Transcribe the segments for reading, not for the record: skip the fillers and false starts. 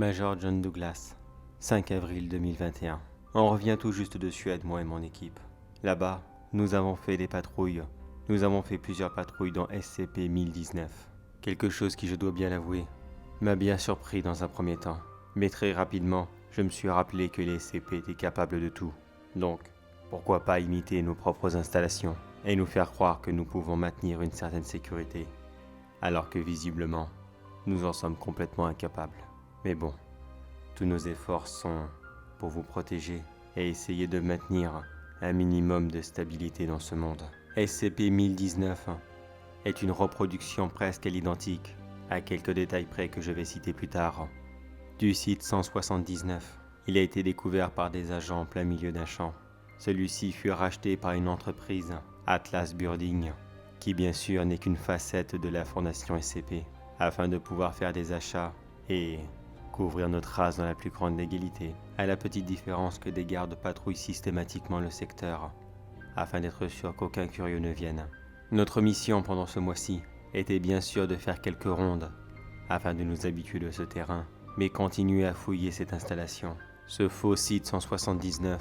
Major John Douglas, 5 avril 2021. On revient tout juste de Suède, moi et mon équipe. Là-bas, nous avons fait des patrouilles. Nous avons fait plusieurs patrouilles dans SCP-1019. Quelque chose qui, je dois bien l'avouer, m'a bien surpris dans un premier temps. Mais très rapidement, je me suis rappelé que les SCP étaient capables de tout. Donc, pourquoi pas imiter nos propres installations et nous faire croire que nous pouvons maintenir une certaine sécurité, alors que visiblement, nous en sommes complètement incapables. Mais bon, tous nos efforts sont pour vous protéger et essayer de maintenir un minimum de stabilité dans ce monde. SCP-1019 est une reproduction presque à l'identique, à quelques détails près que je vais citer plus tard, du site 179. Il a été découvert par des agents en plein milieu d'un champ. Celui-ci fut racheté par une entreprise, Atlas Birding, qui bien sûr n'est qu'une facette de la fondation SCP, afin de pouvoir faire des achats et couvrir notre race dans la plus grande légalité, à la petite différence que des gardes patrouillent systématiquement le secteur, afin d'être sûr qu'aucun curieux ne vienne. Notre mission pendant ce mois-ci était bien sûr de faire quelques rondes, afin de nous habituer de ce terrain, mais continuer à fouiller cette installation. Ce faux site 179,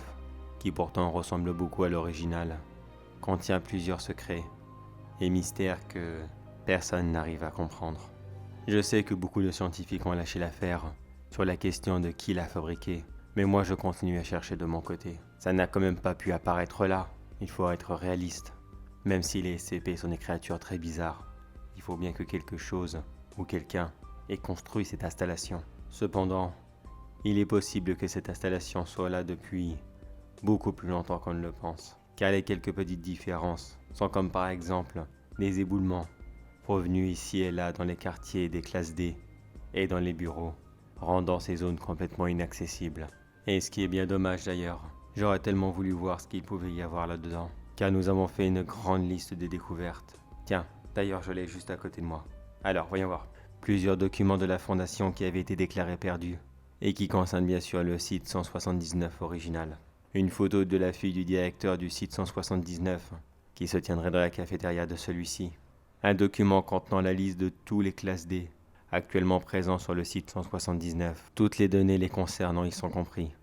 qui pourtant ressemble beaucoup à l'original, contient plusieurs secrets et mystères que personne n'arrive à comprendre. Je sais que beaucoup de scientifiques ont lâché l'affaire sur la question de qui l'a fabriqué, mais moi je continue à chercher de mon côté. Ça n'a quand même pas pu apparaître là, il faut être réaliste. Même si les SCP sont des créatures très bizarres, il faut bien que quelque chose ou quelqu'un ait construit cette installation. Cependant, il est possible que cette installation soit là depuis beaucoup plus longtemps qu'on ne le pense, car les quelques petites différences sont comme par exemple des éboulements provenus ici et là dans les quartiers des classes D et dans les bureaux, rendant ces zones complètement inaccessibles. Et ce qui est bien dommage d'ailleurs, j'aurais tellement voulu voir ce qu'il pouvait y avoir là-dedans, car nous avons fait une grande liste de découvertes. Tiens, d'ailleurs je l'ai juste à côté de moi. Alors, voyons voir. Plusieurs documents de la Fondation qui avaient été déclarés perdus, et qui concernent bien sûr le site 179 original. Une photo de la fille du directeur du site 179, qui se tiendrait dans la cafétéria de celui-ci. Un document contenant la liste de tous les classes D, actuellement présents sur le site 179. Toutes les données les concernant y sont compris.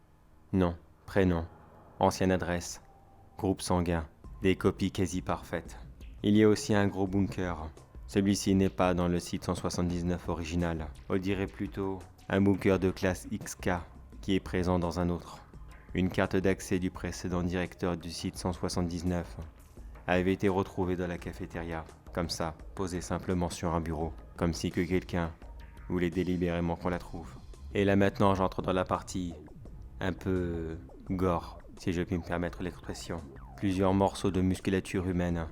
Nom, prénom, ancienne adresse, groupe sanguin, des copies quasi parfaites. Il y a aussi un gros bunker. Celui-ci n'est pas dans le site 179 original. On dirait plutôt un bunker de classe XK qui est présent dans un autre. Une carte d'accès du précédent directeur du site 179 avait été retrouvée dans la cafétéria, comme ça, posée simplement sur un bureau, comme si que quelqu'un voulait délibérément qu'on la trouve. Et là maintenant j'entre dans la partie un peu gore, si je puis me permettre l'expression. Plusieurs morceaux de musculature humaine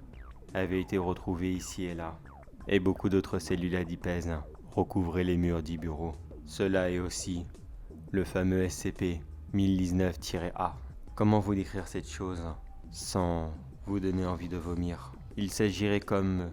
avaient été retrouvés ici et là, et beaucoup d'autres cellules adipèses recouvraient les murs du bureau. Cela est aussi le fameux SCP-1019-A. Comment vous décrire cette chose sans vous donner envie de vomir? Il s'agirait comme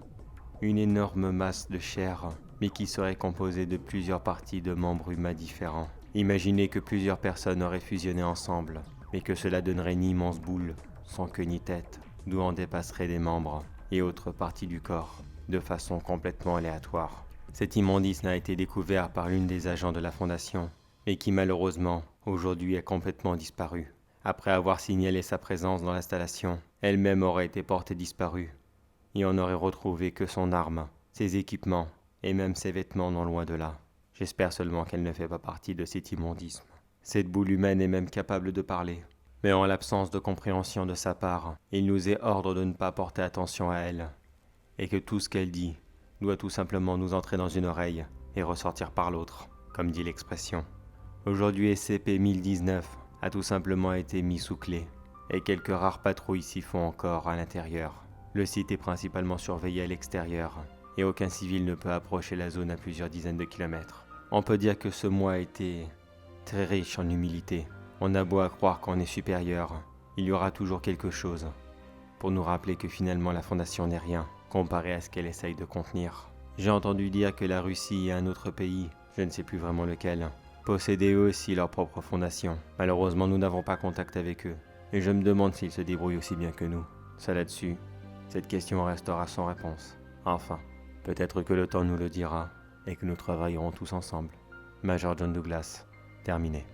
une énorme masse de chair, mais qui serait composée de plusieurs parties de membres humains différents. Imaginez que plusieurs personnes auraient fusionné ensemble, mais que cela donnerait une immense boule, sans queue ni tête, d'où en dépasseraient des membres et autres parties du corps, de façon complètement aléatoire. Cet immondice n'a été découvert par l'une des agents de la Fondation, mais qui malheureusement, aujourd'hui a complètement disparu. Après avoir signalé sa présence dans l'installation, elle-même aurait été portée disparue, et on n'aurait retrouvé que son arme, ses équipements, et même ses vêtements non loin de là. J'espère seulement qu'elle ne fait pas partie de cet immondisme. Cette boule humaine est même capable de parler. Mais en l'absence de compréhension de sa part, il nous est ordre de ne pas porter attention à elle, et que tout ce qu'elle dit doit tout simplement nous entrer dans une oreille et ressortir par l'autre, comme dit l'expression. Aujourd'hui, SCP-1019 a tout simplement été mis sous clé, et quelques rares patrouilles s'y font encore à l'intérieur. Le site est principalement surveillé à l'extérieur, et aucun civil ne peut approcher la zone à plusieurs dizaines de kilomètres. On peut dire que ce mois a été très riche en humilité. On a beau à croire qu'on est supérieur, il y aura toujours quelque chose pour nous rappeler que finalement la Fondation n'est rien, comparé à ce qu'elle essaye de contenir. J'ai entendu dire que la Russie et un autre pays, je ne sais plus vraiment lequel, possédaient eux aussi leur propre fondation. Malheureusement, nous n'avons pas contact avec eux, et je me demande s'ils se débrouillent aussi bien que nous. Ça là-dessus, cette question restera sans réponse. Enfin, peut-être que le temps nous le dira, et que nous travaillerons tous ensemble. Major John Douglas, terminé.